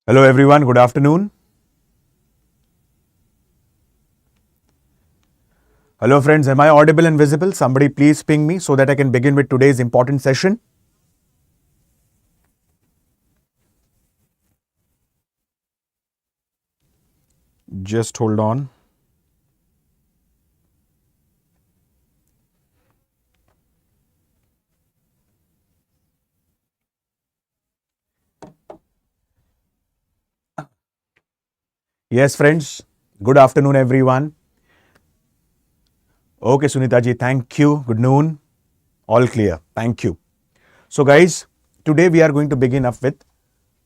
Hello everyone, good afternoon. Hello friends, am I audible and visible? Somebody please ping me so that I can begin with today's important session. Just hold on. Yes friends, good afternoon everyone. Okay Sunita ji, thank you. Good noon. All clear. Thank you. So guys, today we are going to begin up with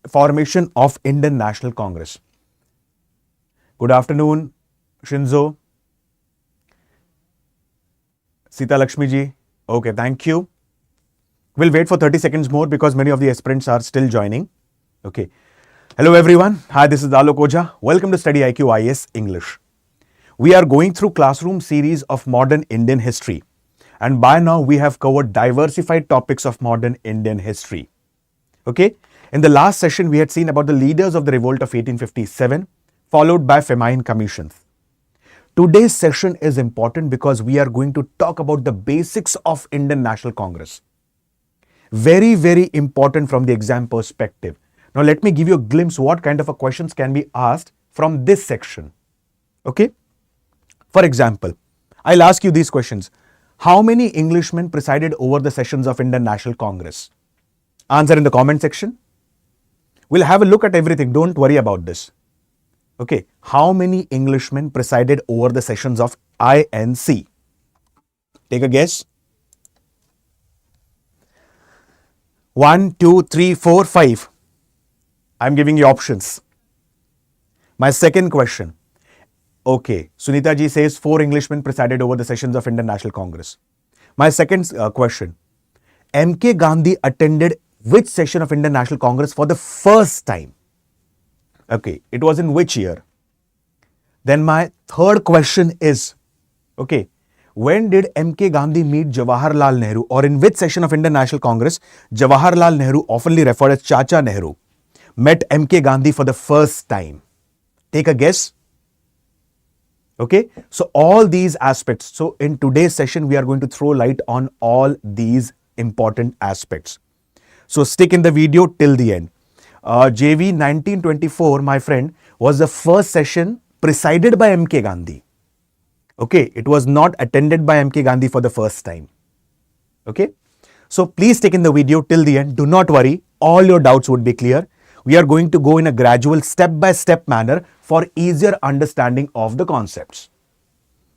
formation of Indian National Congress. Good afternoon Shinzo. Sita Lakshmi ji. Okay, thank you. We'll wait for 30 seconds more because many of the aspirants are still joining. Okay. Hello everyone. Hi, this is Alok Ojha. Welcome to StudyIQ IS English. We are going through classroom series of modern Indian history. And by now we have covered diversified topics of modern Indian history. Okay. In the last session, we had seen about the leaders of the revolt of 1857, followed by famine commissions. Today's session is important because we are going to talk about the basics of Indian National Congress. Very, very important from the exam perspective. Now, let me give you a glimpse what kind of a questions can be asked from this section. Okay. For example, I'll ask you these questions. How many Englishmen presided over the sessions of Indian National Congress? Answer in the comment section. We'll have a look at everything. Don't worry about this. Okay. How many Englishmen presided over the sessions of INC? Take a guess. 1, 2, 3, 4, 5. I'm giving you options. My second question. Okay, Sunita ji says 4 Englishmen presided over the sessions of Indian National Congress. My second question. M.K. Gandhi attended which session of Indian National Congress for the first time? Okay, it was in which year? Then my third question is, okay, when did M.K. Gandhi meet Jawaharlal Nehru, or in which session of Indian National Congress Jawaharlal Nehru, oftenly referred as Chacha Nehru, met M.K. Gandhi for the first time? Take a guess. Okay, so all these aspects. So in today's session, we are going to throw light on all these important aspects. So stick in the video till the end. JV 1924, my friend, was the first session presided by M.K. Gandhi. Okay, it was not attended by M.K. Gandhi for the first time. Okay, so please stick in the video till the end. Do not worry, all your doubts would be clear. We are going to go in a gradual step-by-step manner for easier understanding of the concepts.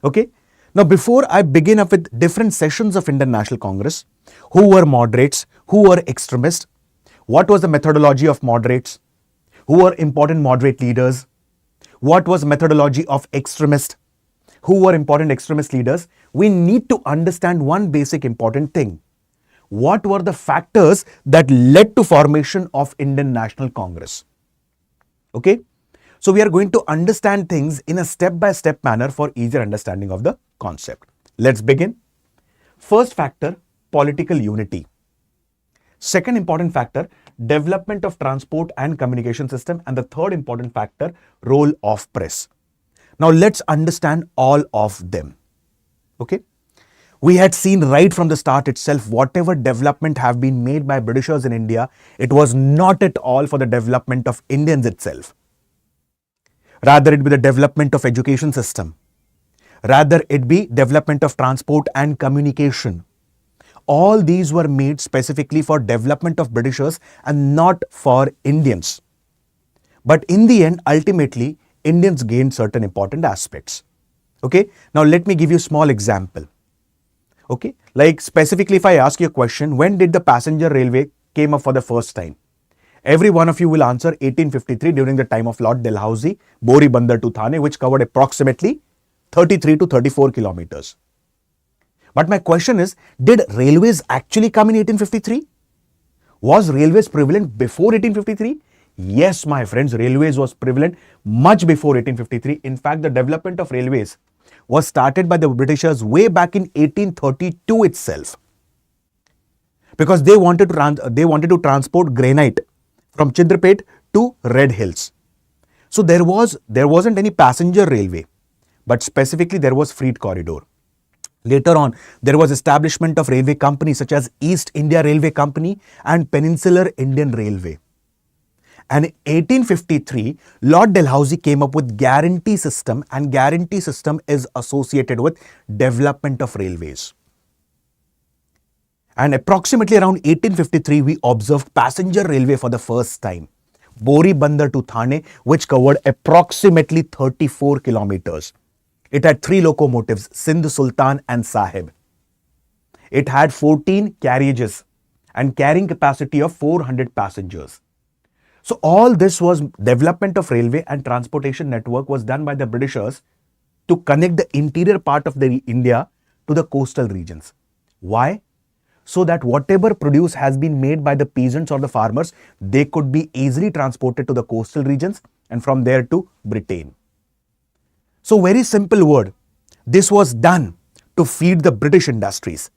Okay. Now, before I begin up with different sessions of Indian National Congress, who were moderates, who were extremists, what was the methodology of moderates, who were important moderate leaders, what was methodology of extremists, who were important extremist leaders, we need to understand one basic important thing. What were the factors that led to formation of Indian National Congress? Okay. So we are going to understand things in a step-by-step manner for easier understanding of the concept. Let's begin. First factor, political unity. Second important factor, development of transport and communication system. And the third important factor, role of press. Now let's understand all of them. Okay. We had seen right from the start itself, whatever development have been made by Britishers in India, it was not at all for the development of Indians itself. Rather, it be the development of education system. Rather, it be development of transport and communication. All these were made specifically for development of Britishers and not for Indians. But in the end, ultimately, Indians gained certain important aspects. Okay. Now, let me give you a small example. Okay, like specifically if I ask you a question, when did the passenger railway came up for the first time? Every one of you will answer 1853 during the time of Lord Dalhousie, Bori Bandar to Thane, which covered approximately 33 to 34 kilometers. But my question is, did railways actually come in 1853? Was railways prevalent before 1853? Yes, my friends, railways was prevalent much before 1853. In fact, the development of railways was started by the Britishers way back in 1832 itself, because they wanted to transport granite from Chandrapet to Red Hills. So there wasn't any passenger railway, but specifically there was freight corridor. Later on, there was establishment of railway companies such as East India Railway Company and Peninsular Indian Railway. And in 1853, Lord Dalhousie came up with guarantee system, and guarantee system is associated with development of railways. And approximately around 1853, we observed passenger railway for the first time. Bori Bandar to Thane, which covered approximately 34 kilometers. It had 3 locomotives, Sindh, Sultan and Sahib. It had 14 carriages and carrying capacity of 400 passengers. So all this was development of railway and transportation network was done by the Britishers to connect the interior part of the India to the coastal regions. Why? So that whatever produce has been made by the peasants or the farmers, they could be easily transported to the coastal regions and from there to Britain. So very simple word, this was done to feed the British industries.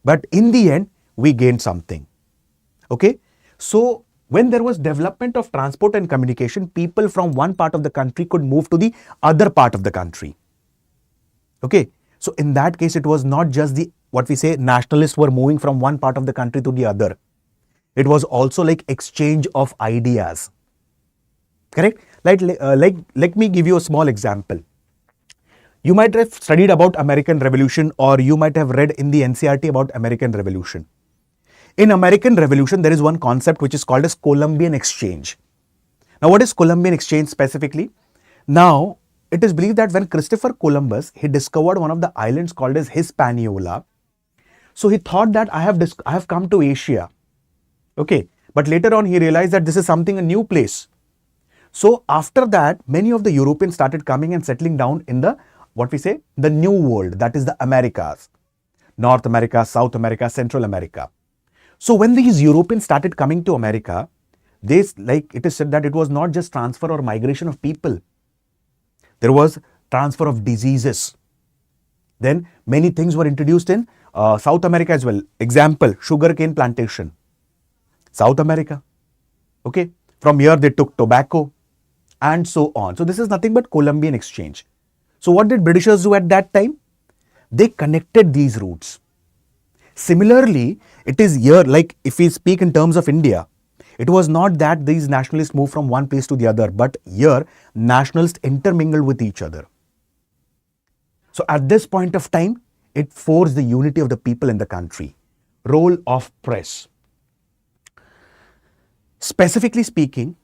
But in the end, we gained something. Okay, so when there was development of transport and communication, people from one part of the country could move to the other part of the country. Okay, so in that case, it was not just the, what we say, nationalists were moving from one part of the country to the other. It was also like exchange of ideas. Correct? Let me give you a small example. You might have studied about American Revolution, or you might have read in the NCERT about American Revolution. In American Revolution, there is one concept which is called as Columbian Exchange. Now, what is Columbian Exchange specifically? Now, it is believed that when Christopher Columbus, he discovered one of the islands called as Hispaniola. So he thought that I have come to Asia. Okay, but later on he realized that this is something, a new place. So after that, many of the Europeans started coming and settling down in the, what we say, the new world, that is the Americas. North America, South America, Central America. So when these Europeans started coming to America, it is said that it was not just transfer or migration of people. There was transfer of diseases. Then many things were introduced in South America as well. Example, sugarcane plantation. South America. Okay. From here they took tobacco and so on. So this is nothing but Columbian Exchange. So what did Britishers do at that time? They connected these routes. Similarly, it is here, like if we speak in terms of India, it was not that these nationalists moved from one place to the other, but here nationalists intermingled with each other. So at this point of time, it forced the unity of the people in the country. Role of press. Specifically speaking,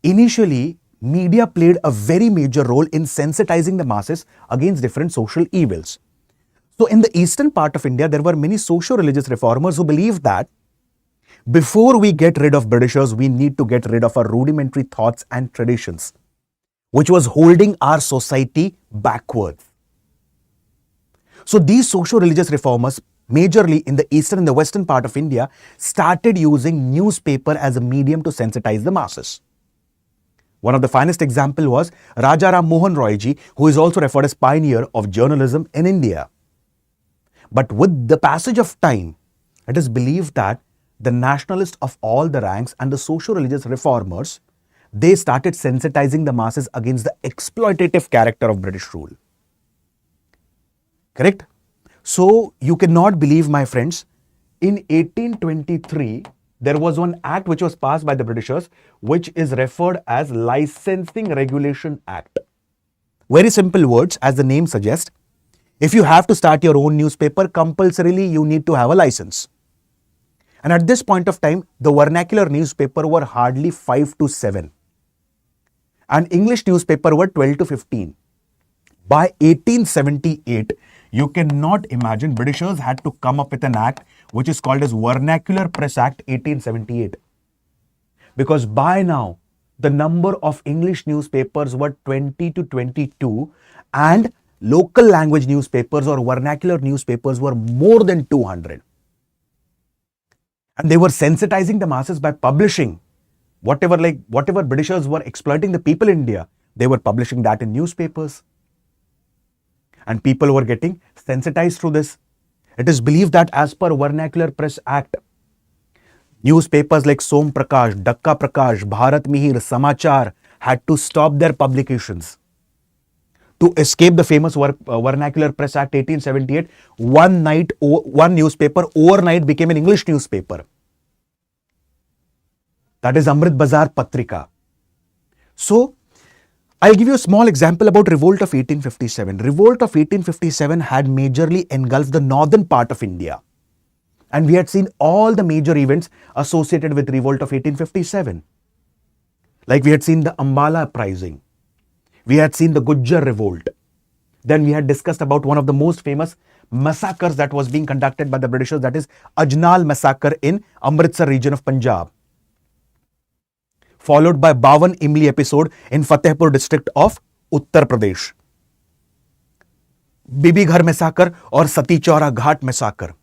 initially, media played a very major role in sensitizing the masses against different social evils. So in the eastern part of India, there were many socio-religious reformers who believed that before we get rid of Britishers, we need to get rid of our rudimentary thoughts and traditions, which was holding our society backwards. So these socio-religious reformers, majorly in the eastern and the western part of India, started using newspaper as a medium to sensitize the masses. One of the finest example was Raja Ram Mohan Roy ji, who is also referred as pioneer of journalism in India. But with the passage of time, it is believed that the nationalists of all the ranks and the socio-religious reformers, they started sensitizing the masses against the exploitative character of British rule. Correct? So you cannot believe, my friends, in 1823, there was one act which was passed by the Britishers, which is referred as Licensing Regulation Act. Very simple words, as the name suggests. If you have to start your own newspaper, compulsorily you need to have a license. And at this point of time, the vernacular newspaper were hardly 5 to 7. And English newspaper were 12 to 15. By 1878, you cannot imagine Britishers had to come up with an act which is called as Vernacular Press Act 1878. Because by now, the number of English newspapers were 20 to 22 and local language newspapers or vernacular newspapers were more than 200. And they were sensitizing the masses by publishing whatever Britishers were exploiting the people in India, they were publishing that in newspapers. And people were getting sensitized through this. It is believed that as per Vernacular Press Act, Newspapers like Som Prakash, Dakka Prakash, Bharat Mihir, Samachar had to stop their publications. To escape the famous Vernacular Press Act 1878, one newspaper overnight became an English newspaper. That is Amrit Bazar Patrika. So, I'll give you a small example about Revolt of 1857. Revolt of 1857 had majorly engulfed the northern part of India. And we had seen all the major events associated with Revolt of 1857. Like we had seen the Ambala uprising. We had seen the Gujjar revolt. Then we had discussed about one of the most famous massacres that was being conducted by the Britishers, that is Ajnal massacre in Amritsar region of Punjab. Followed by Bawan Imli episode in Fatehpur district of Uttar Pradesh. Bibi Ghar massacre or Sati Chaura Ghat massacre.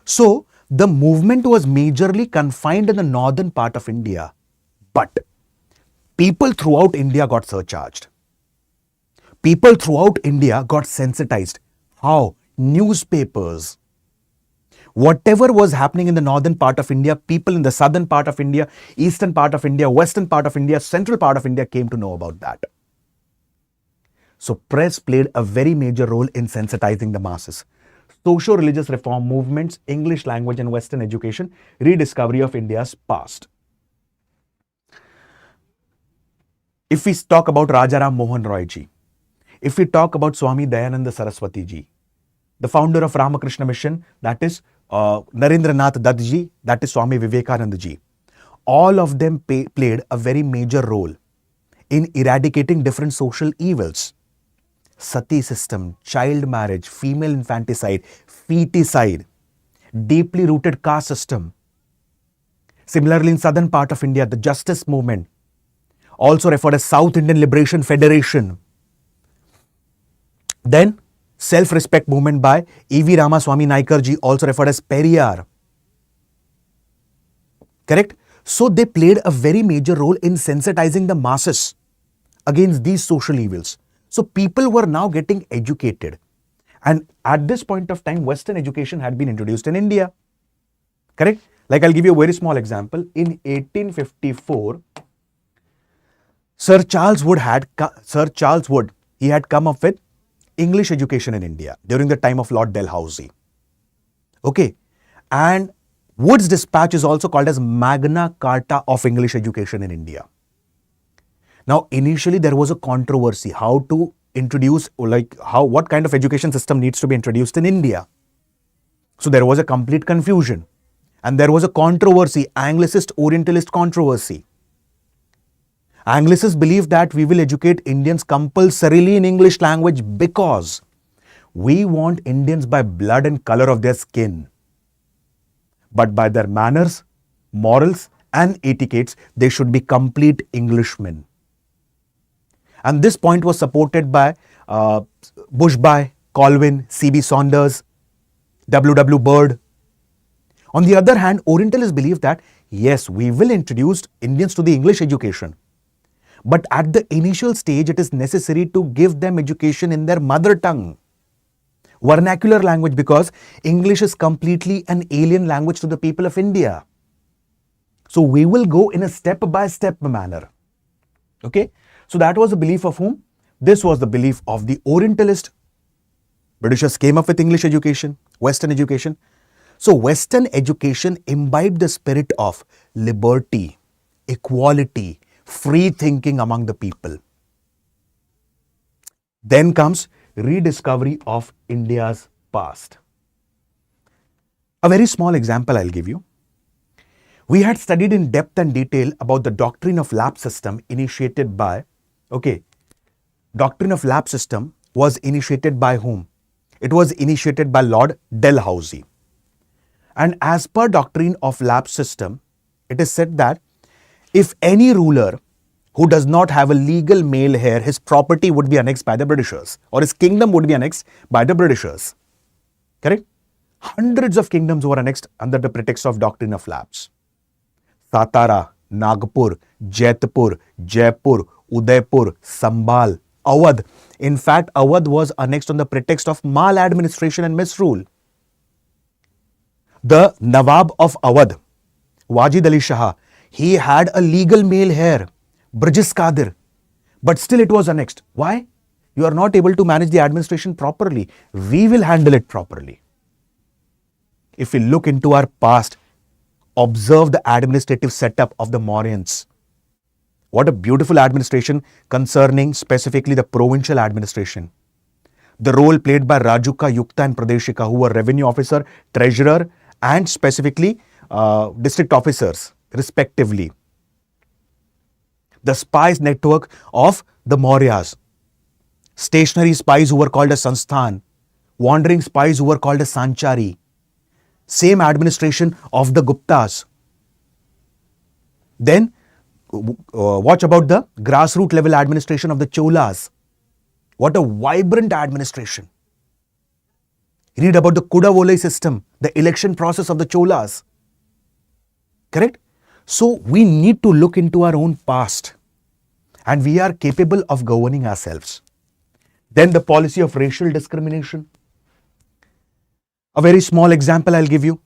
So, the movement was majorly confined in the northern part of India. But people throughout India got surcharged. People throughout India got sensitized. How? Newspapers. Whatever was happening in the northern part of India, people in the southern part of India, eastern part of India, western part of India, central part of India came to know about that. So press played a very major role in sensitizing the masses. Socio-religious reform movements, English language and Western education, rediscovery of India's past. If we talk about Rajaram Mohan Roy ji, if we talk about Swami Dayananda Saraswati ji, the founder of Ramakrishna Mission, that is Narendranath Dutt ji, that is Swami Vivekananda ji, all of them played a very major role in eradicating different social evils. Sati system, child marriage, female infanticide, feticide, deeply rooted caste system. Similarly, in southern part of India, the justice movement, also referred as South Indian Liberation Federation. Then, self-respect movement by E.V. Ramaswamy Naikar ji, also referred as Periyar. Correct? So, they played a very major role in sensitizing the masses against these social evils. So, people were now getting educated. And at this point of time, Western education had been introduced in India. Correct? Like I'll give you a very small example. In 1854, Sir Charles Wood, he had come up with English education in India during the time of Lord Dalhousie. Okay. And Wood's dispatch is also called as Magna Carta of English education in India. Now, initially there was a controversy how to introduce, what kind of education system needs to be introduced in India. So there was a complete confusion and there was a controversy, Anglicist Orientalist controversy. Anglicists believe that we will educate Indians compulsorily in English language because we want Indians by blood and color of their skin. But by their manners, morals and etiquettes, they should be complete Englishmen. And this point was supported by Bushby, Colvin, C.B. Saunders, W.W. Bird. On the other hand, Orientalists believe that, yes, we will introduce Indians to the English education. But at the initial stage, it is necessary to give them education in their mother tongue, vernacular language, because English is completely an alien language to the people of India. So we will go in a step-by-step manner. Okay? So that was the belief of whom? This was the belief of the Orientalist. Britishers came up with English education, Western education. So Western education imbibed the spirit of liberty, equality, free thinking among the people. Then comes rediscovery of India's past. A very small example I'll give you. We had studied in depth and detail about the doctrine of lapse system initiated by, doctrine of lapse system was initiated by whom? It was initiated by Lord Dalhousie. And as per doctrine of lapse system, it is said that if any ruler who does not have a legal male heir, his property would be annexed by the Britishers, or his kingdom would be annexed by the Britishers. Correct? Hundreds of kingdoms were annexed under the pretext of doctrine of lapse. Satara, Nagpur, Jaipur, Udaipur, Sambhal, Awadh. In fact, Awadh was annexed on the pretext of maladministration and misrule. The Nawab of Awadh Wajid Ali Shah, he had a legal male heir, Brajis Qadir, but still it was annexed. Why? You are not able to manage the administration properly. We will handle it properly. If we look into our past, observe the administrative setup of the Mauryans. What a beautiful administration concerning specifically the provincial administration. The role played by Rajuka, Yukta and Pradeshika, who were revenue officer, treasurer and specifically district officers respectively. The spies network of the Mauryas. Stationary spies who were called as Sansthan. Wandering spies who were called as Sanchari. Same administration of the Guptas. Then watch about the grassroots level administration of the Cholas. What a vibrant administration. Read about the Kudavole system, the election process of the Cholas. Correct? So we need to look into our own past and we are capable of governing ourselves. Then the policy of racial discrimination. A very small example I'll give you.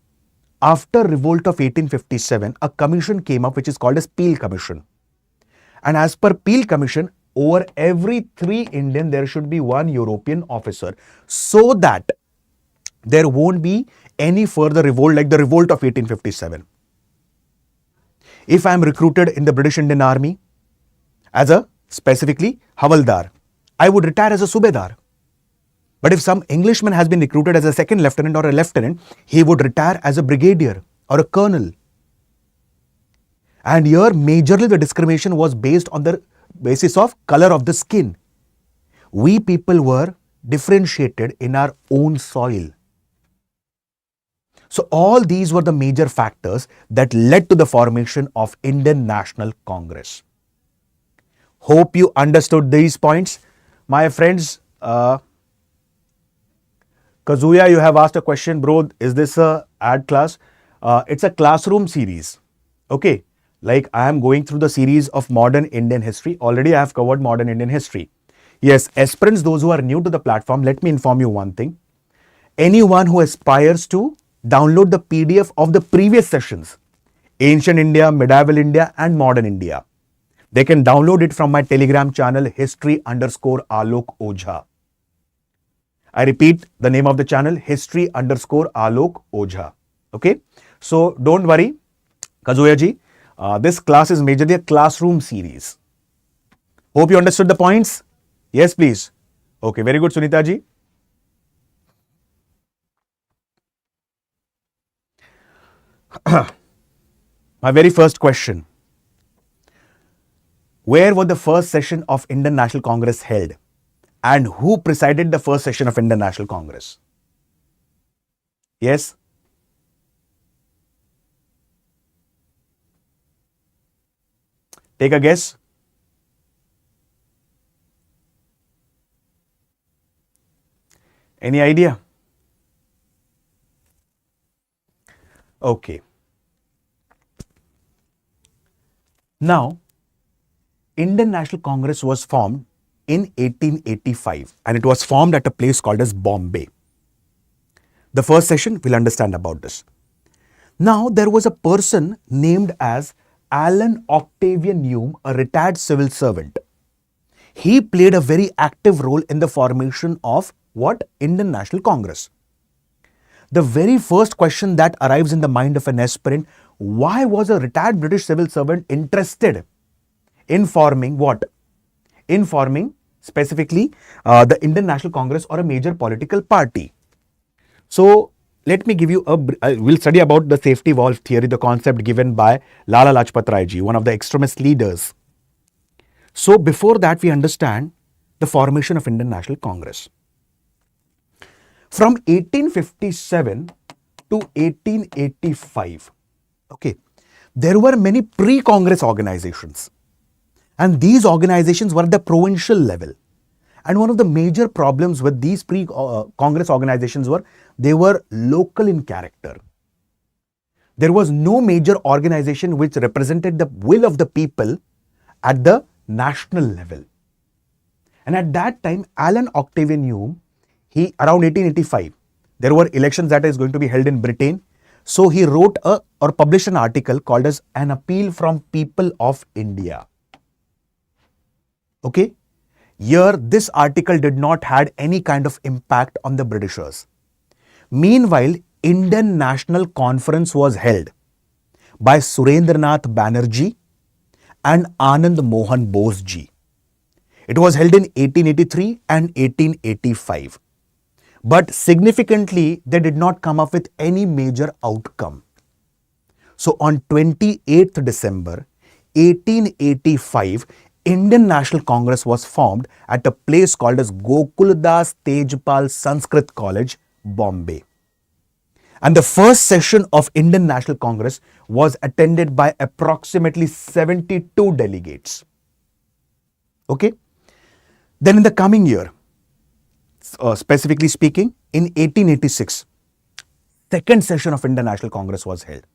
After revolt of 1857, a commission came up which is called as Peel Commission. And as per Peel Commission, over every 3 Indian, there should be 1 European officer so that there won't be any further revolt like the revolt of 1857. If I am recruited in the British Indian Army as a specifically Havaldar, I would retire as a Subedar. But if some Englishman has been recruited as a second lieutenant or a lieutenant, he would retire as a brigadier or a colonel. And here majorly the discrimination was based on the basis of color of the skin. We people were differentiated in our own soil. So all these were the major factors that led to the formation of Indian National Congress. Hope you understood these points. My friends, Kazuya, you have asked a question, bro. Is this a ad class? It's a classroom series. Okay. Like I am going through the series of modern Indian history. Already I have covered modern Indian history. Yes, aspirants, those who are new to the platform, let me inform you one thing. Anyone who aspires to download the PDF of the previous sessions, Ancient India, Medieval India and Modern India, they can download it from my Telegram channel, history_Alok Ojha. I repeat the name of the channel, history_Alok Ojha. Okay. So don't worry, Kazuya ji. This class is majorly a classroom series. Hope you understood the points. Yes, please. Okay, very good, Sunita ji. My very first question. Where was the first session of Indian National Congress held? And who presided the first session of Indian National Congress? Yes? Take a guess. Any idea? Okay. Now, Indian National Congress was formed in 1885 and it was formed at a place called as Bombay. The first session, we'll understand about this. Now, there was a person named as Alan Octavian Hume, a retired civil servant. He played a very active role in the formation of what? Indian National Congress. The very first question that arrives in the mind of an aspirant, why was a retired British civil servant interested in forming what? In forming specifically the Indian National Congress or a major political party. So let me give you we'll study about the safety valve theory, the concept given by Lala Lajpat Rai ji, one of the extremist leaders. So before that, we understand the formation of Indian National Congress. From 1857 to 1885, okay, there were many pre-Congress organizations. And these organizations were at the provincial level. And one of the major problems with these pre-Congress organizations were, they were local in character. There was no major organization which represented the will of the people at the national level. And at that time, Alan Octavian Hume, around 1885, there were elections that is going to be held in Britain. So he wrote or published an article called as An Appeal from People of India. Okay. Here, this article did not had any kind of impact on the Britishers. Meanwhile, Indian National Conference was held by Surendranath Banerjee and Anand Mohan Bose ji. It was held in 1883 and 1885. But significantly, they did not come up with any major outcome. So on 28th December 1885, Indian National Congress was formed at a place called as Gokuldas Tejpal Sanskrit College, Bombay. And the first session of Indian National Congress was attended by approximately 72 delegates. Okay. Then in the coming year, specifically speaking, in 1886, second session of Indian National Congress was held.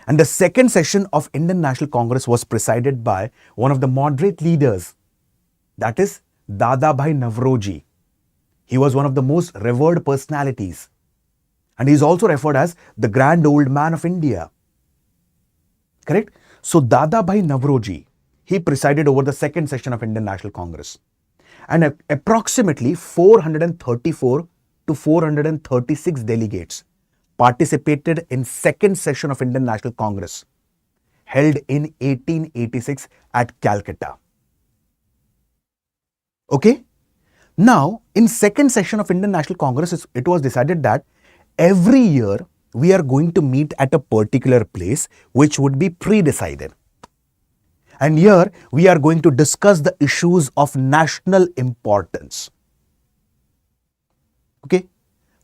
And the second session of Indian National Congress was presided by one of the moderate leaders, that is Dadabhai Navroji. He was one of the most revered personalities. And he is also referred as the Grand Old Man of India. Correct? So Dadabhai Navroji, he presided over the second session of Indian National Congress. And approximately 434 to 436 delegates participated in second session of Indian National Congress held in 1886 at Calcutta. Okay? Now, in second session of Indian National Congress, it was decided that every year we are going to meet at a particular place which would be pre-decided. And here we are going to discuss the issues of national importance. Okay?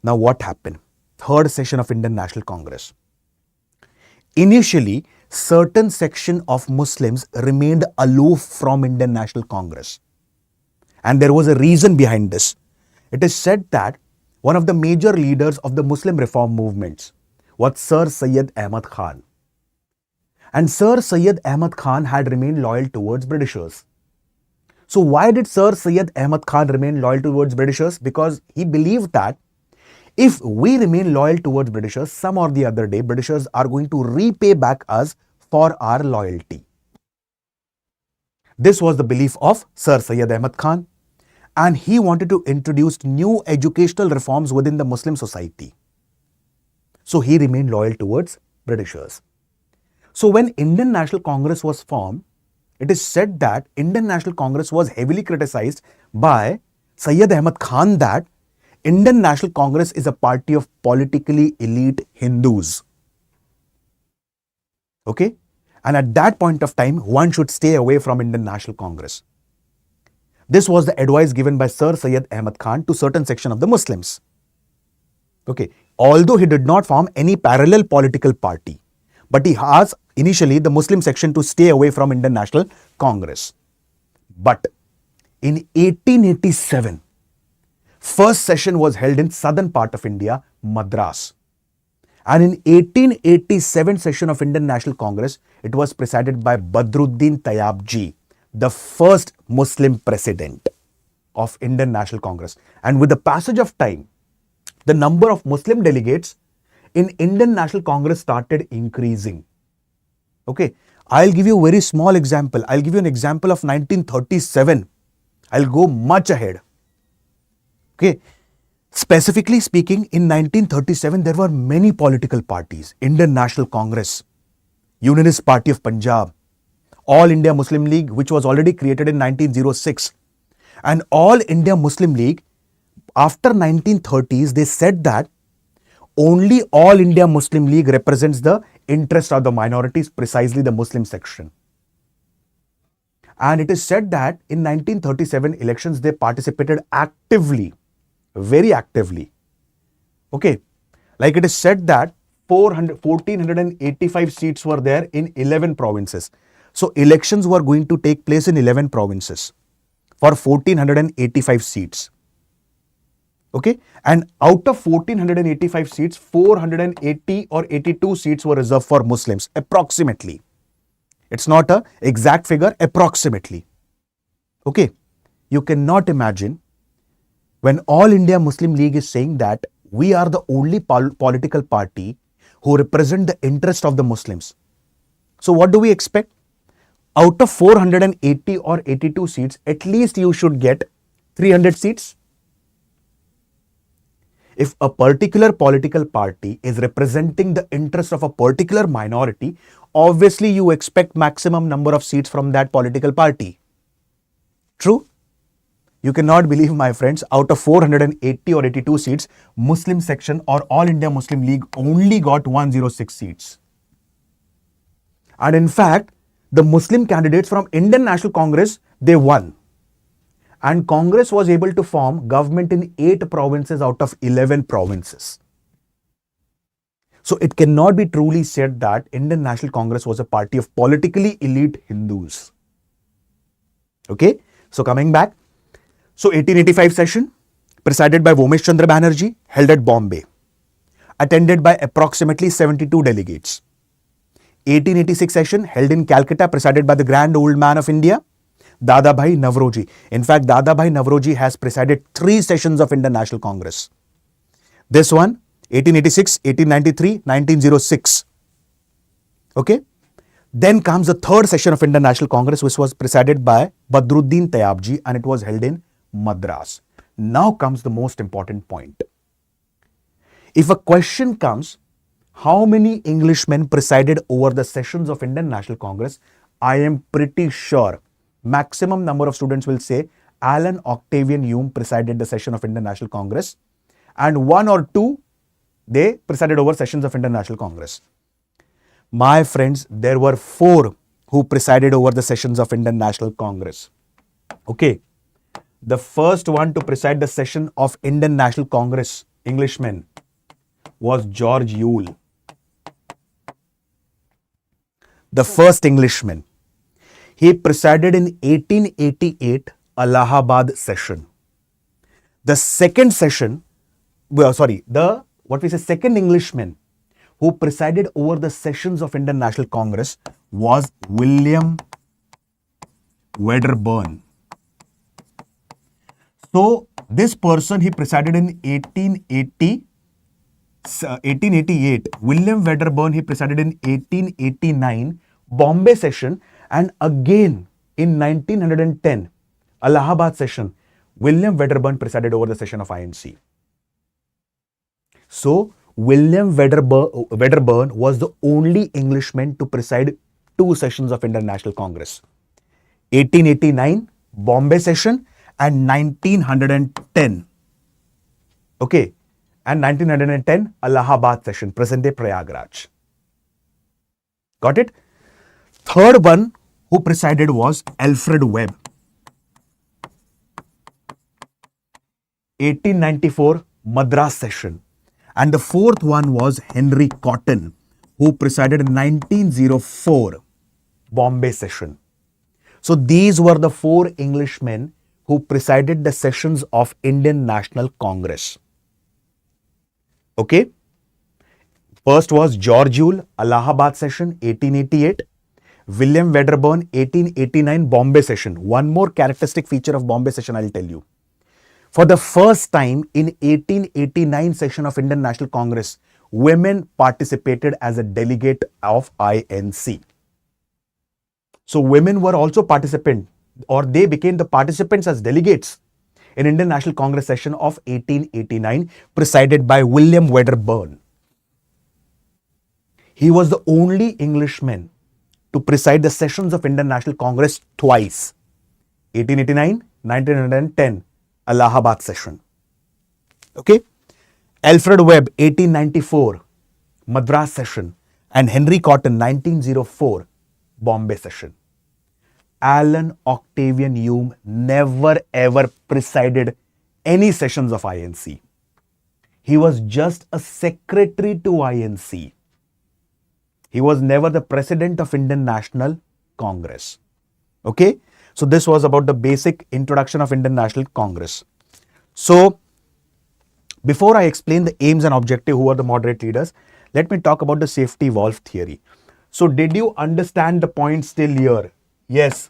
Now what happened? Third session of Indian National Congress. Initially, certain section of Muslims remained aloof from Indian National Congress. And there was a reason behind this. It is said that one of the major leaders of the Muslim reform movements was Sir Syed Ahmad Khan. And Sir Syed Ahmad Khan had remained loyal towards Britishers. So why did Sir Syed Ahmad Khan remain loyal towards Britishers? Because he believed that if we remain loyal towards Britishers, some or the other day, Britishers are going to repay back us for our loyalty. This was the belief of Sir Syed Ahmad Khan, and he wanted to introduce new educational reforms within the Muslim society. So he remained loyal towards Britishers. So when Indian National Congress was formed, it is said that Indian National Congress was heavily criticized by Syed Ahmad Khan that Indian National Congress is a party of politically elite Hindus. Okay? And at that point of time, one should stay away from Indian National Congress. This was the advice given by Sir Syed Ahmad Khan to certain section of the Muslims. Okay? Although he did not form any parallel political party, but he asked initially the Muslim section to stay away from Indian National Congress. But in 1887, first session was held in southern part of India, Madras. And in 1887 session of Indian National Congress, it was presided by Badruddin Tayyabji, the first Muslim president of Indian National Congress. And with the passage of time, the number of Muslim delegates in Indian National Congress started increasing. Okay, I'll give you a very small example. I'll give you an example of 1937. I'll go much ahead. Okay, specifically speaking, in 1937, there were many political parties. Indian National Congress, Unionist Party of Punjab, All India Muslim League, which was already created in 1906. And All India Muslim League, after 1930s, they said that only All India Muslim League represents the interest of the minorities, precisely the Muslim section. And it is said that in 1937 elections, they participated actively, very actively. Okay, like it is said that 1,485 seats were there in 11 provinces. So elections were going to take place in 11 provinces for 1,485 seats. Okay, and out of 1,485 seats, 480 or 82 seats were reserved for Muslims, approximately. It's not an exact figure, approximately. Okay, you cannot imagine when All India Muslim League is saying that we are the only political party who represent the interest of the Muslims. So what do we expect? Out of 480 or 82 seats, at least you should get 300 seats. If a particular political party is representing the interest of a particular minority, obviously you expect maximum number of seats from that political party. True? You cannot believe, my friends, out of 480 or 82 seats, Muslim section or All India Muslim League only got 106 seats. And in fact, the Muslim candidates from Indian National Congress, they won. And Congress was able to form government in 8 provinces out of 11 provinces. So it cannot be truly said that Indian National Congress was a party of politically elite Hindus. Okay, so coming back. So 1885 session, presided by Vomesh Chandra Banerjee, held at Bombay, attended by approximately 72 delegates. 1886 session, held in Calcutta, presided by the Grand Old Man of India, Dadabhai Navroji. In fact, Dadabhai Navroji has presided 3 sessions of Indian National Congress. This one, 1886, 1893, 1906. Okay. Then comes the 3rd session of Indian National Congress, which was presided by Badruddin Tayyabji, and it was held in Madras. Now comes the most important point. If a question comes, how many Englishmen presided over the sessions of Indian National Congress, I am pretty sure maximum number of students will say Alan Octavian Hume presided the session of Indian National Congress, and 1 or 2 they presided over sessions of Indian National Congress. My friends, there were 4 who presided over the sessions of Indian National Congress. Okay. The first one to preside the session of Indian National Congress, Englishman, was George Yule. The first Englishman. He presided in 1888 Allahabad session. The second session, second Englishman who presided over the sessions of Indian National Congress was William Wedderburn. So this person, he presided in 1888. William Wedderburn, he presided in 1889 Bombay session, and again in 1910 Allahabad session, William Wedderburn presided over the session of INC. So William Wedderburn was the only Englishman to preside 2 sessions of Indian National Congress. 1889 Bombay session and 1910. Okay. And 1910 Allahabad session, present day Prayagraj. Got it? Third one who presided was Alfred Webb. 1894 Madras session. And the fourth one was Henry Cotton, who presided in 1904 Bombay session. So these were the 4 Englishmen who presided the sessions of Indian National Congress. Okay. First was George Yule, Allahabad session, 1888. William Wedderburn, 1889 Bombay session. One more characteristic feature of Bombay session I'll tell you. For the first time in 1889 session of Indian National Congress, women participated as a delegate of INC. So women were also participant, or they became the participants as delegates in Indian National Congress session of 1889, presided by William Wedderburn. He was the only Englishman to preside the sessions of Indian National Congress twice. 1889, 1910, Allahabad session. Okay. Alfred Webb, 1894, Madras session, and Henry Cotton, 1904, Bombay session. Alan Octavian Hume never ever presided any sessions of INC. He was just a secretary to INC. He was never the president of Indian National Congress. Okay. So this was about the basic introduction of Indian National Congress. So before I explain the aims and objective, who are the moderate leaders, let me talk about the safety valve theory. So did you understand the points till here? Yes.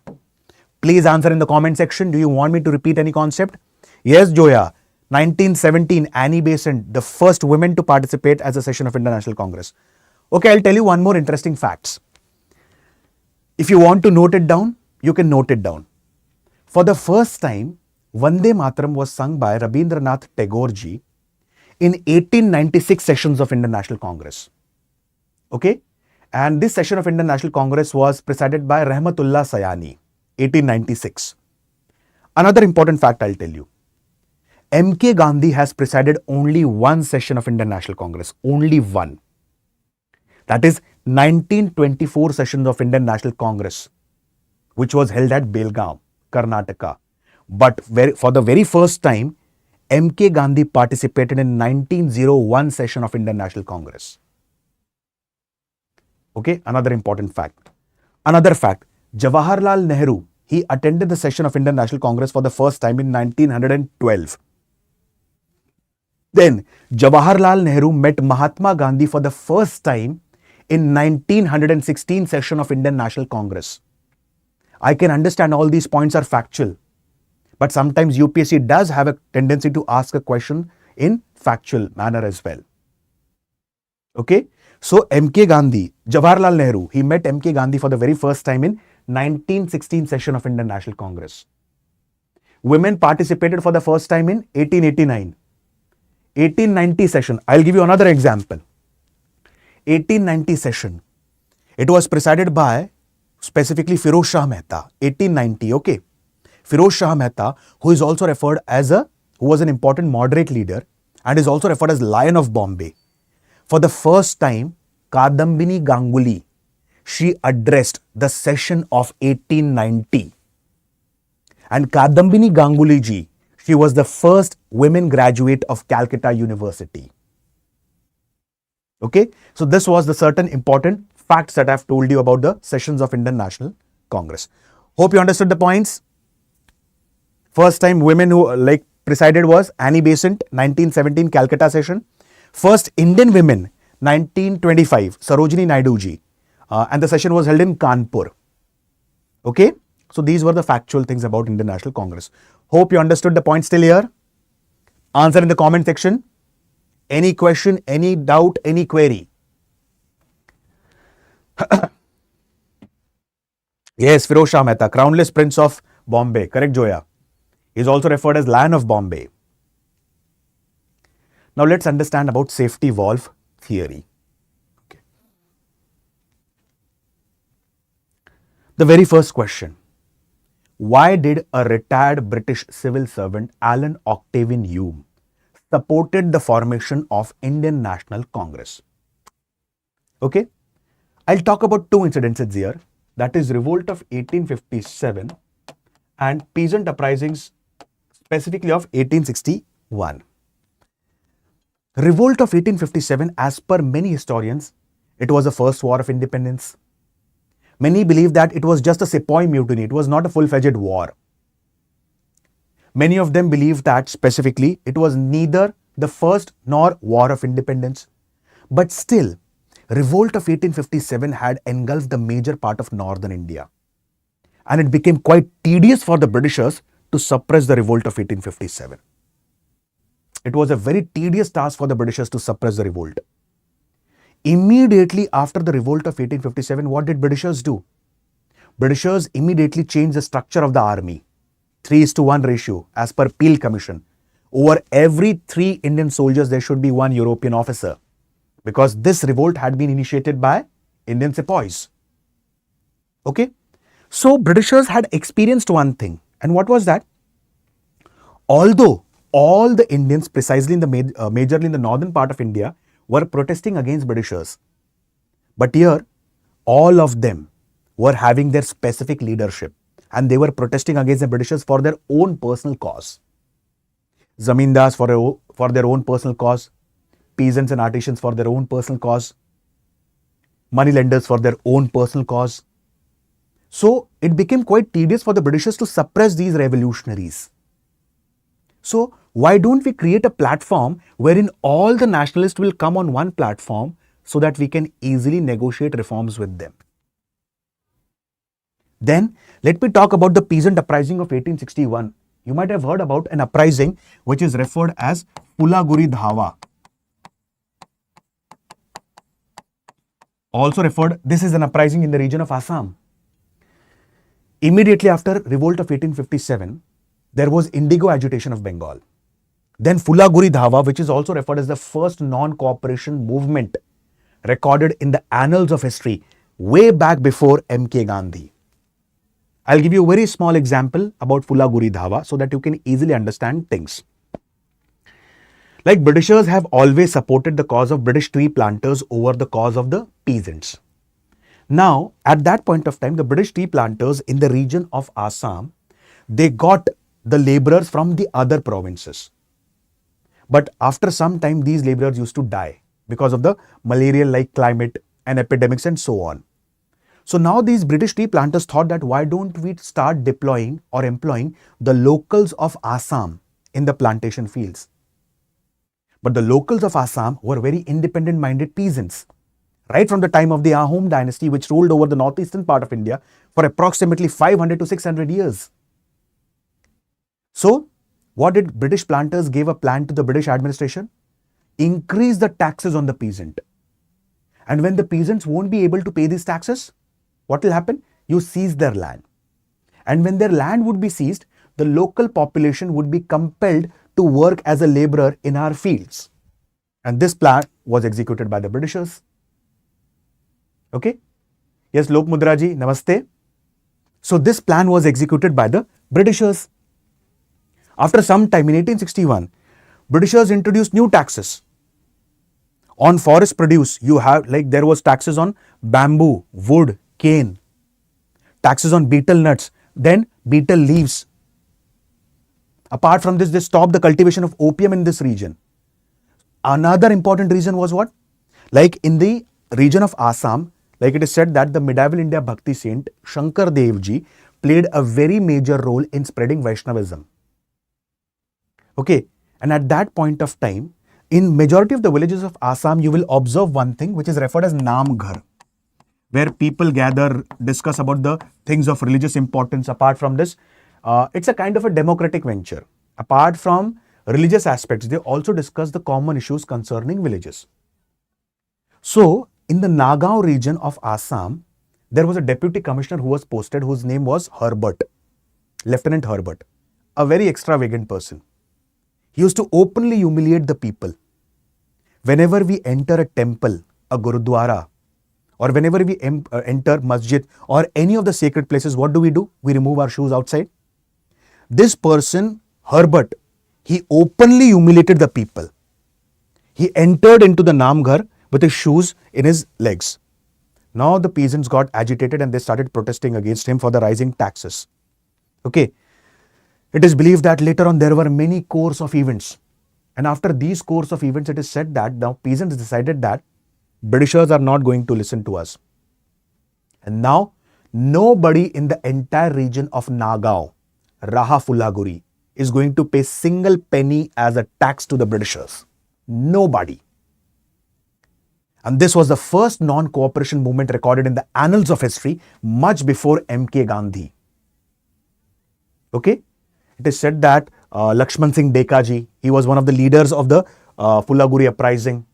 Please answer in the comment section. Do you want me to repeat any concept? Yes, Joya. 1917, Annie Besant, the first woman to participate as a session of Indian National Congress. Okay, I'll tell you one more interesting facts. If you want to note it down, you can note it down. For the first time, Vande Mataram was sung by Rabindranath Tagore ji in 1896 sessions of Indian National Congress. Okay? And this session of Indian National Congress was presided by Rahmatullah Sayani, 1896. Another important fact I'll tell you. M.K. Gandhi has presided only one session of Indian National Congress, only one. That is 1924 sessions of Indian National Congress, which was held at Belgaum, Karnataka. But for the very first time, M.K. Gandhi participated in 1901 session of Indian National Congress. Okay, another important fact. Another fact, Jawaharlal Nehru, he attended the session of Indian National Congress for the first time in 1912. Then, Jawaharlal Nehru met Mahatma Gandhi for the first time in 1916 session of Indian National Congress. I can understand all these points are factual, but sometimes UPSC does have a tendency to ask a question in factual manner as well. Okay, so M.K. Gandhi, Jawaharlal Nehru, he met M.K. Gandhi for the very first time in 1916 session of Indian National Congress. Women participated for the first time in 1889. 1890 session, I'll give you another example. 1890 session, it was presided by specifically Firoz Shah Mehta, 1890, okay. Firoz Shah Mehta, who is also referred as who was an important moderate leader and is also referred as Lion of Bombay. For the first time, Kadambini Ganguly, she addressed the session of 1890. And Kadambini Ganguly ji, she was the first women graduate of Calcutta University. Okay, so this was the certain important facts that I've told you about the sessions of Indian National Congress. Hope you understood the points. First time women who presided was Annie Besant, 1917 Calcutta session. First Indian women, 1925, Sarojini Naidu ji. And the session was held in Kanpur. Okay, so these were the factual things about Indian National Congress. Hope you understood the points till here. Answer in the comment section. Any question, any doubt, any query? Yes, Firoz Shah Mehta, crownless prince of Bombay. Correct, Joya. He is also referred as Lion of Bombay. Now let's understand about safety valve theory. Okay. The very first question. Why did a retired British civil servant, Alan Octavian Hume, supported the formation of Indian National Congress? Okay, I'll talk about two incidences here. That is revolt of 1857 and peasant uprisings specifically of 1861. Revolt of 1857, as per many historians, it was the first war of independence. Many believe that it was just a sepoy mutiny. It was not a full-fledged war. Many of them believe that specifically it was neither the first nor war of independence. But still, revolt of 1857 had engulfed the major part of northern India. And it became quite tedious for the Britishers to suppress the revolt of 1857. It was a very tedious task for the Britishers to suppress the revolt. Immediately after the revolt of 1857, what did Britishers do? Britishers immediately changed the structure of the army. 3:1 ratio as per Peel Commission. Over every 3 Indian soldiers, there should be 1 European officer. Because this revolt had been initiated by Indian sepoys. Okay? So Britishers had experienced one thing. And what was that? Although all the Indians, precisely in the majorly in the northern part of India, were protesting against Britishers. But here, all of them were having their specific leadership and they were protesting against the Britishers for their own personal cause. Zamindars for their own personal cause, peasants and artisans for their own personal cause, moneylenders for their own personal cause. So it became quite tedious for the Britishers to suppress these revolutionaries. So why don't we create a platform wherein all the nationalists will come on one platform so that we can easily negotiate reforms with them? Then let me talk about the peasant uprising of 1861. You might have heard about an uprising which is referred as Pulaguri Dhawa. also referred, this is an uprising in the region of Assam. Immediately after revolt of 1857, there was indigo agitation of Bengal. Then Fulaguri Dhava, which is also referred as the first non-cooperation movement recorded in the annals of history way back before M.K. Gandhi. I'll give you a very small example about Fulaguri Dhava so that you can easily understand things. Like Britishers have always supported the cause of British tree planters over the cause of the peasants. Now, at that point of time, the British tea planters in the region of Assam, they got the laborers from the other provinces. But after some time, these laborers used to die because of the malarial-like climate and epidemics and so on. So now these British tea planters thought that why don't we start deploying or employing the locals of Assam in the plantation fields. But the locals of Assam were very independent-minded peasants. Right from the time of the Ahom dynasty, which ruled over the northeastern part of India for approximately 500 to 600 years. So, what did British planters give a plan to the British administration? Increase the taxes on the peasant. And when the peasants won't be able to pay these taxes, what will happen? You seize their land. And when their land would be seized, the local population would be compelled to work as a laborer in our fields. And this plan was executed by the Britishers. Okay? Yes, Lok Mudra ji, namaste. So this plan was executed by the Britishers. After some time in 1861, Britishers introduced new taxes. On forest produce, you have there was taxes on bamboo, wood, cane, taxes on betel nuts, then betel leaves. Apart from this, they stopped the cultivation of opium in this region. Another important reason was what? Like in the region of Assam, like it is said that the medieval India Bhakti saint Shankar Dev ji played a very major role in spreading Vaishnavism. Okay, and at that point of time, in majority of the villages of Assam, you will observe one thing which is referred as Namghar, where people gather, discuss about the things of religious importance. Apart from this, it's a kind of a democratic venture. Apart from religious aspects, they also discuss the common issues concerning villages. So, in the Nagaon region of Assam, there was a deputy commissioner who was posted, whose name was Herbert, Lieutenant Herbert, a very extravagant person. He used to openly humiliate the people. Whenever we enter a temple, a gurudwara, or whenever we enter masjid or any of the sacred places, what do? We remove our shoes outside. This person, Herbert, he openly humiliated the people. He entered into the Namghar with his shoes in his legs. Now the peasants got agitated and they started protesting against him for the rising taxes. Okay. It is believed that later on there were many course of events. And after these course of events, it is said that now peasants decided that Britishers are not going to listen to us. And now nobody in the entire region of Nagaon, Raha Fulaguri, is going to pay single penny as a tax to the Britishers. Nobody. And this was the first non-cooperation movement recorded in the annals of history much before M.K. Gandhi. Okay? It is said that Lakshman Singh Dekaji, he was one of the leaders of the Fulaguri uprising.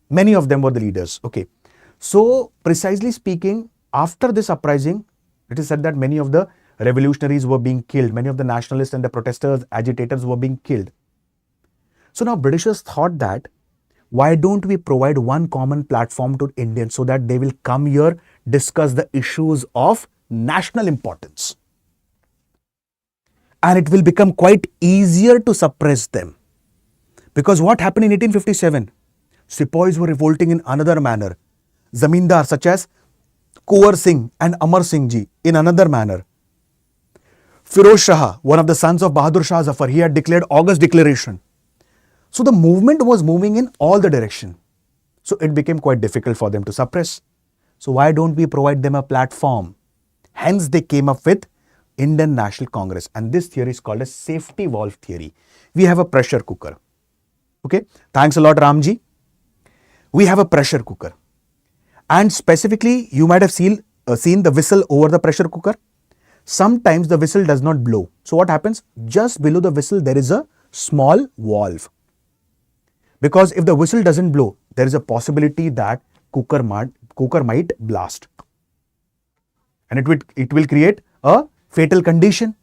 Many of them were the leaders. Okay. So, precisely speaking, after this uprising, it is said that many of the revolutionaries were being killed. Many of the nationalists and the protesters, agitators were being killed. So now Britishers thought that why don't we provide one common platform to Indians so that they will come here, discuss the issues of national importance. And it will become quite easier to suppress them. Because what happened in 1857? Sepoys were revolting in another manner. Zamindar such as Kuwar Singh and Amar Singh ji in another manner. Firoz Shah, one of the sons of Bahadur Shah Zafar, he had declared August Declaration. So the movement was moving in all the direction. So it became quite difficult for them to suppress. So why don't we provide them a platform? Hence they came up with Indian National Congress, and this theory is called a safety valve theory. We have a pressure cooker. Okay, thanks a lot Ramji. We have a pressure cooker, and specifically you might have seen the whistle over the pressure cooker. Sometimes the whistle does not blow. So what happens? Just below the whistle there is a small valve. Because if the whistle doesn't blow, there is a possibility that cooker cooker might blast. And it will create a fatal condition.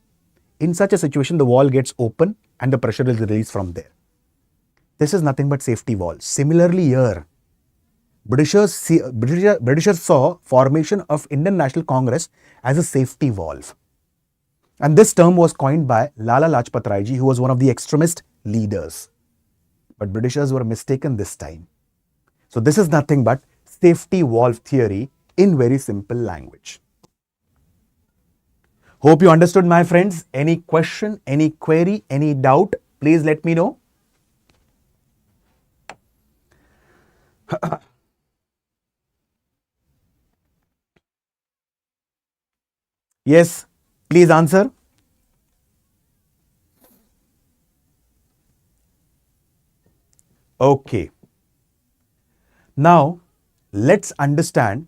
In such a situation, the valve gets open and the pressure is released from there. This is nothing but safety valve. Similarly here, Britishers saw formation of Indian National Congress as a safety valve. And this term was coined by Lala Lajpat Rai ji, who was one of the extremist leaders. But Britishers were mistaken this time. So this is nothing but safety valve theory in very simple language. Hope you understood, my friends. Any question, any query, any doubt, please let me know. Yes, please answer. Okay. Now, let's understand.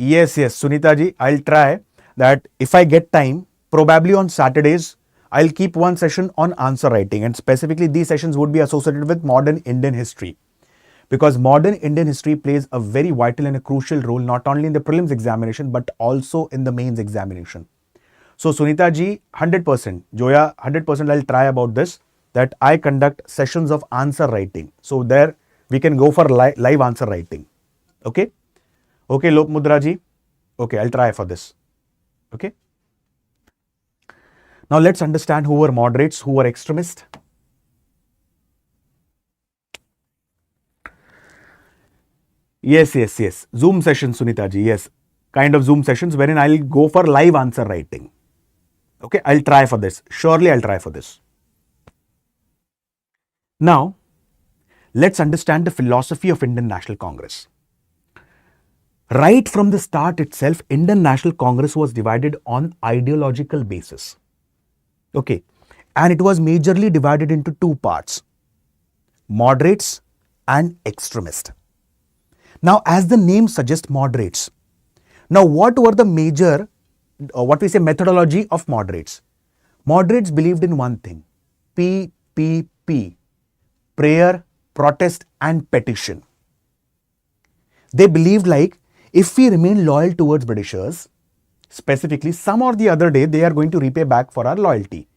Yes, Sunita ji, I'll try that. If I get time, probably on Saturdays, I'll keep one session on answer writing, and specifically these sessions would be associated with modern Indian history, because modern Indian history plays a very vital and a crucial role not only in the prelims examination but also in the mains examination. So Sunita ji, 100%, Joya, 100% I'll try about this, that I conduct sessions of answer writing. So there we can go for live answer writing. Okay? Okay, Lok Mudra ji. Okay, I'll try for this. Okay? Now let's understand who were moderates, who were extremists. Yes. Zoom sessions, Sunita ji. Yes. Kind of Zoom sessions wherein I'll go for live answer writing. Okay, I'll try for this. Surely I'll try for this. Now, let's understand the philosophy of Indian National Congress. Right from the start itself, Indian National Congress was divided on ideological basis. Okay, and it was majorly divided into two parts, moderates and extremists. Now, as the name suggests, moderates. Now, what were the major, methodology of moderates? Moderates believed in one thing, PPP, prayer, protest and petition. They believed like, if we remain loyal towards Britishers, specifically some or the other day, they are going to repay back for our loyalty.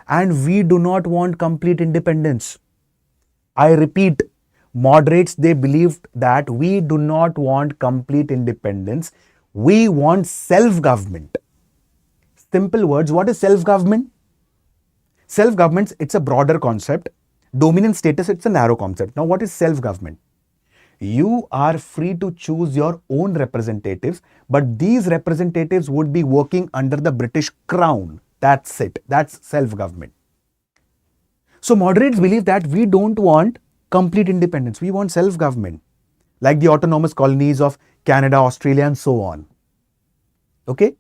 And we do not want complete independence. I repeat, moderates, they believed that we do not want complete independence. We want self-government. Simple words, what is self-government? Self-government, it's a broader concept. Dominant status, it's a narrow concept. Now, what is self-government? You are free to choose your own representatives, but these representatives would be working under the British Crown. That's it. That's self-government. So moderates believe that we don't want complete independence. We want self-government, like the autonomous colonies of Canada, Australia, and so on. Okay?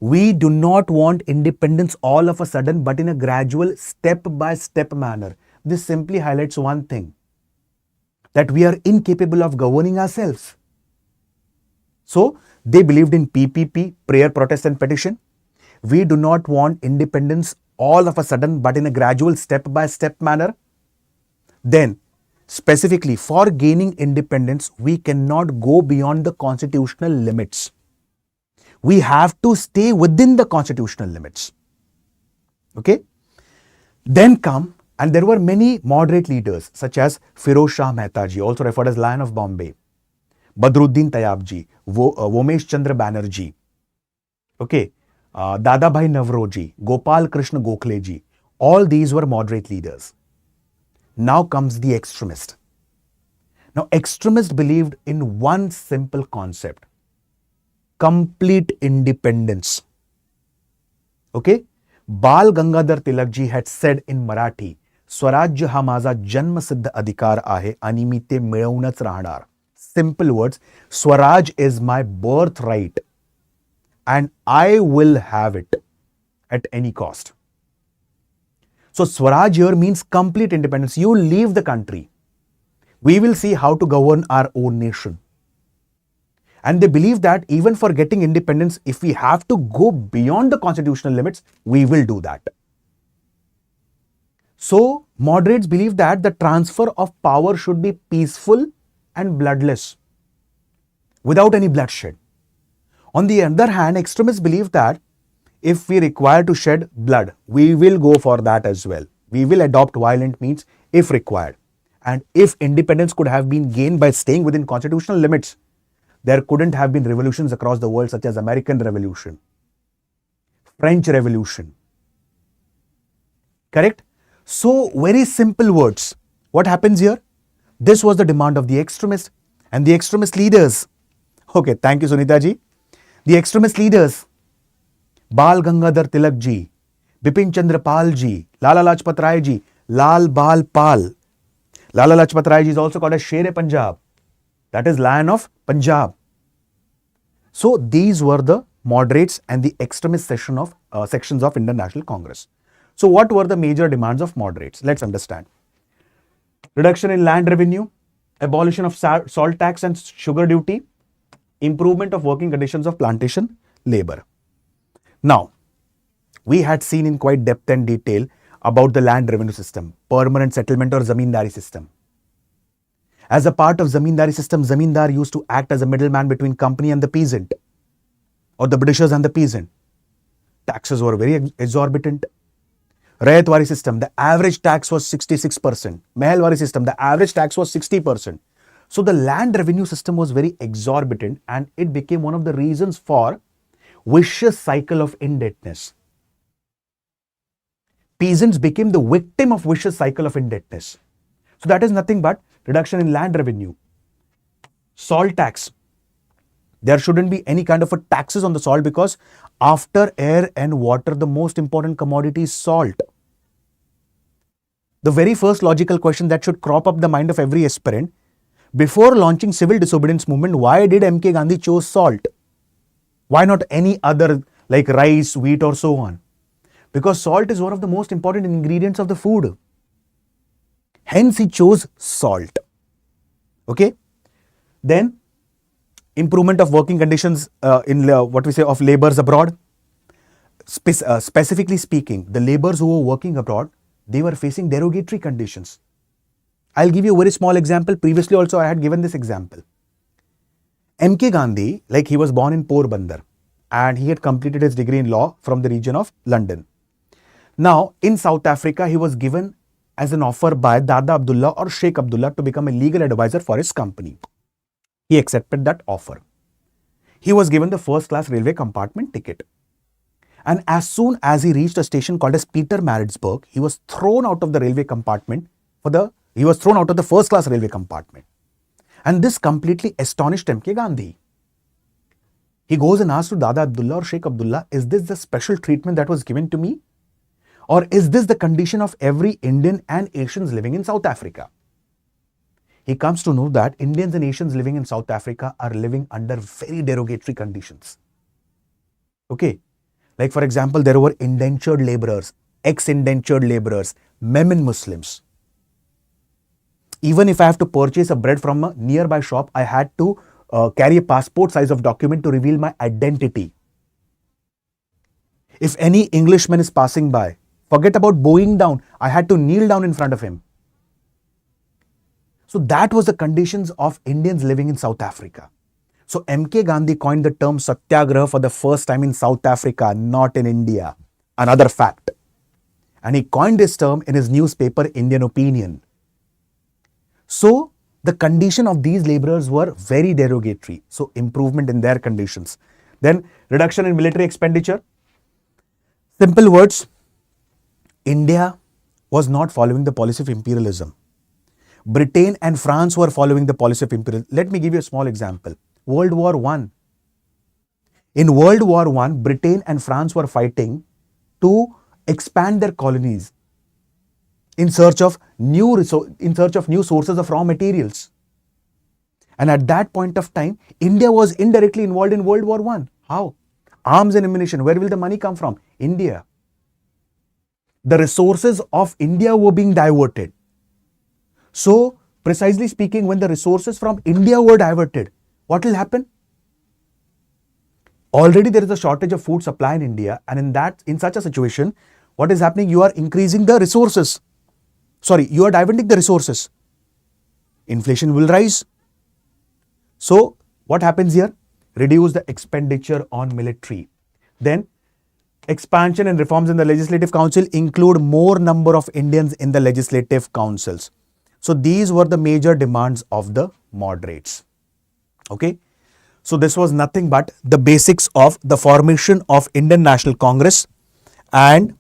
We do not want independence all of a sudden, but in a gradual, step-by-step manner. This simply highlights one thing, that we are incapable of governing ourselves. So, they believed in PPP, prayer, protest and petition. We do not want independence all of a sudden, but in a gradual step-by-step manner. Then, specifically for gaining independence, we cannot go beyond the constitutional limits. We have to stay within the constitutional limits. Okay? Then come, and there were many moderate leaders such as Firoz Shah Mehta ji, also referred as Lion of Bombay, Badruddin Tayyab ji, Vomesh Chandra Banerjee, okay, Dadabhai Navroji, Gopal Krishna Gokhale ji. All these were moderate leaders. Now comes the extremist. Now, extremists believed in one simple concept, complete independence. Okay? Bal Gangadhar Tilak ji had said in Marathi, स्वराज्य हा माझा जन्मसिद्ध अधिकार आहे आणि मी ते मिळवूनच राहणार. Simple words, Swaraj is my birthright and I will have it at any cost. So Swaraj here means complete independence. You leave the country. We will see how to govern our own nation. And they believe that even for getting independence, if we have to go beyond the constitutional limits, we will do that. So Moderates believe that the transfer of power should be peaceful and bloodless, without any bloodshed. On the other hand, extremists believe that if we require to shed blood, we will go for that as well. We will adopt violent means if required. And if independence could have been gained by staying within constitutional limits, there couldn't have been revolutions across the world such as American Revolution, French Revolution. Correct? So, very simple words. What happens here? This was the demand of the extremists and the extremist leaders. Okay, thank you, Sunita ji. The extremist leaders, Bal Gangadhar Tilak ji, Bipin Chandra Pal ji, Lala Lajpat Rai ji, Lal Bal Pal. Lala Lajpat Rai ji is also called as Sher-e-Punjab. That is Lion of Punjab. So these were the moderates and the extremist sections of Indian National Congress. So what were the major demands of moderates? Let's understand. Reduction in land revenue, abolition of salt tax and sugar duty, improvement of working conditions of plantation labor. Now, we had seen in quite depth and detail about the land revenue system, permanent settlement or zamindari system. As a part of zamindari system, zamindar used to act as a middleman between company and the peasant, or the Britishers and the peasant. Taxes were very exorbitant. Rayatwari system, the average tax was 66%. Mehalwari system, the average tax was 60%. So the land revenue system was very exorbitant and it became one of the reasons for vicious cycle of indebtedness. Peasants became the victim of vicious cycle of indebtedness. So that is nothing but reduction in land revenue. Salt tax. There shouldn't be any kind of a taxes on the salt because after air and water, the most important commodity is salt. The very first logical question that should crop up the mind of every aspirant, before launching civil disobedience movement, why did MK Gandhi chose salt? Why not any other like rice, wheat or so on? Because salt is one of the most important ingredients of the food. Hence he chose salt. Okay. Then improvement of working conditions of laborers abroad. Specifically speaking, the laborers who were working abroad, they were facing derogatory conditions. I'll give you a very small example. Previously also I had given this example. MK Gandhi, like he was born in Porbandar and he had completed his degree in law from the region of London. Now in South Africa, he was given as an offer by Dada Abdullah or Sheikh Abdullah to become a legal advisor for his company. He accepted that offer. He was given the first class railway compartment ticket. And as soon as he reached a station called as Pietermaritzburg, he was thrown out of the railway compartment he was thrown out of the first class railway compartment. And this completely astonished MK Gandhi. He goes and asks to Dada Abdullah or Sheikh Abdullah, is this the special treatment that was given to me? Or is this the condition of every Indian and Asians living in South Africa? He comes to know that Indians and Asians living in South Africa are living under very derogatory conditions. Okay. Like for example, there were indentured laborers, ex-indentured laborers, Memon Muslims. Even if I have to purchase a bread from a nearby shop, I had to carry a passport size of document to reveal my identity. If any Englishman is passing by, forget about bowing down, I had to kneel down in front of him. So that was the conditions of Indians living in South Africa. So MK Gandhi coined the term Satyagraha for the first time in South Africa, not in India. Another fact. And he coined this term in his newspaper, Indian Opinion. So the condition of these laborers were very derogatory. So improvement in their conditions. Then reduction in military expenditure. Simple words. India was not following the policy of imperialism. Britain and France were following the policy of imperialism. Let me give you a small example. World War I. In World War I, Britain and France were fighting to expand their colonies in search of new sources of raw materials. And at that point of time, India was indirectly involved in World War I. How? Arms and ammunition. Where will the money come from? India. The resources of India were being diverted. So, precisely speaking, when the resources from India were diverted, what will happen? Already there is a shortage of food supply in India, and in such a situation, what is happening? You are increasing the resources. Sorry, you are diverting the resources. Inflation will rise. So what happens here? Reduce the expenditure on military. Then expansion and reforms in the Legislative Council include more number of Indians in the legislative councils. So these were the major demands of the moderates. Okay. So this was nothing but the basics of the formation of Indian National Congress and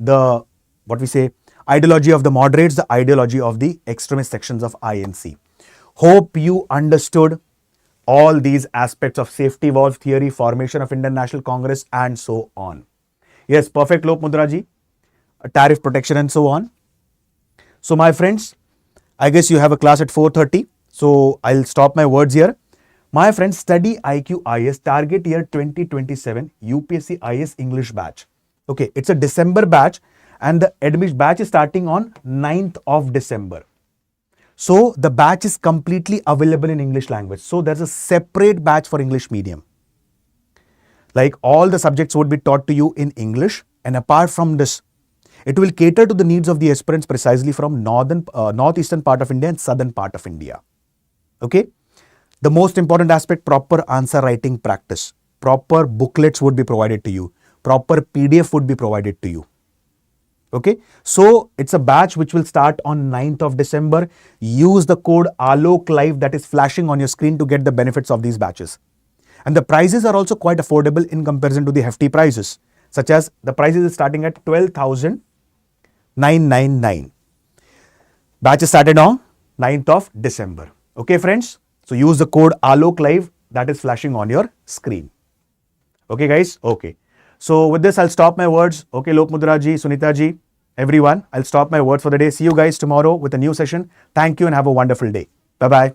the, what we say, ideology of the moderates, the ideology of the extremist sections of INC. Hope you understood all these aspects of safety valve theory, formation of Indian National Congress, and so on. Yes, perfect, Lok Mudraji, tariff protection and so on. So my friends, I guess you have a class at 4:30. So I'll stop my words here. My friends, StudyIQ IS target year 2027 UPSC IS English batch. Okay, it's a December batch and the admission batch is starting on 9th of December. So the batch is completely available in English language. So there's a separate batch for English medium. Like all the subjects would be taught to you in English, and apart from this, it will cater to the needs of the aspirants precisely from northeastern part of India and southern part of India. Okay. The most important aspect, proper answer writing practice. Proper booklets would be provided to you. Proper PDF would be provided to you. Okay. So it's a batch which will start on 9th of December. Use the code Alok Live that is flashing on your screen to get the benefits of these batches. And the prices are also quite affordable in comparison to the hefty prices, such as the prices is starting at 12,999. Batch is started on 9th of December. Okay, friends. So use the code Alok Live that is flashing on your screen. Okay, guys. Okay. So with this, I'll stop my words. Okay, Lok Mudra ji, Sunita ji, everyone. I'll stop my words for the day. See you guys tomorrow with a new session. Thank you and have a wonderful day. Bye-bye.